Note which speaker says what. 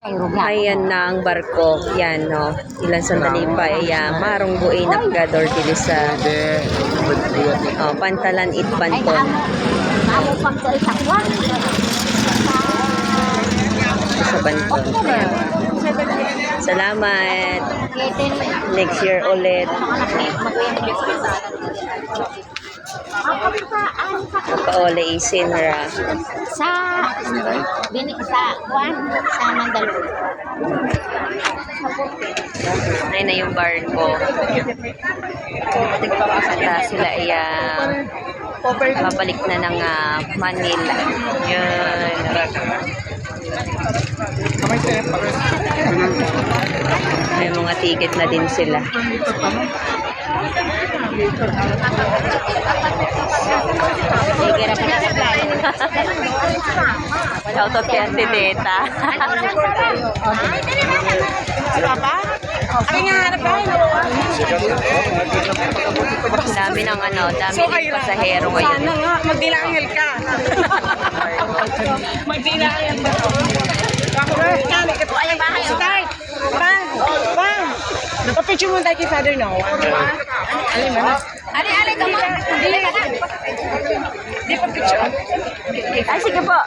Speaker 1: Ayan na ang barko. Yan, no. Ilan sandali pa. Ayan, marong buhay na gador dili sa Pantalan it Panton. Sa Panton. Ayan. Salamat. Next year ulit. Paole isinra.
Speaker 2: Sa Mandaluyong.
Speaker 1: Ay na yung barko. At sila ay babalik na ng Manila. Yun. May mga ticket na din sila. Shoutout kay Ate Teta. Dami ng dami ng pasahero ngayon.
Speaker 3: Sana nga, magdilangil ka. Magdilangil ba? Start! Bang! Bang! Napapicture mo tayo kay Father Noah. Alin mo na?
Speaker 2: Ali, ka mo. Dili ka na.
Speaker 3: Di pa picture.
Speaker 1: Ay, sige po.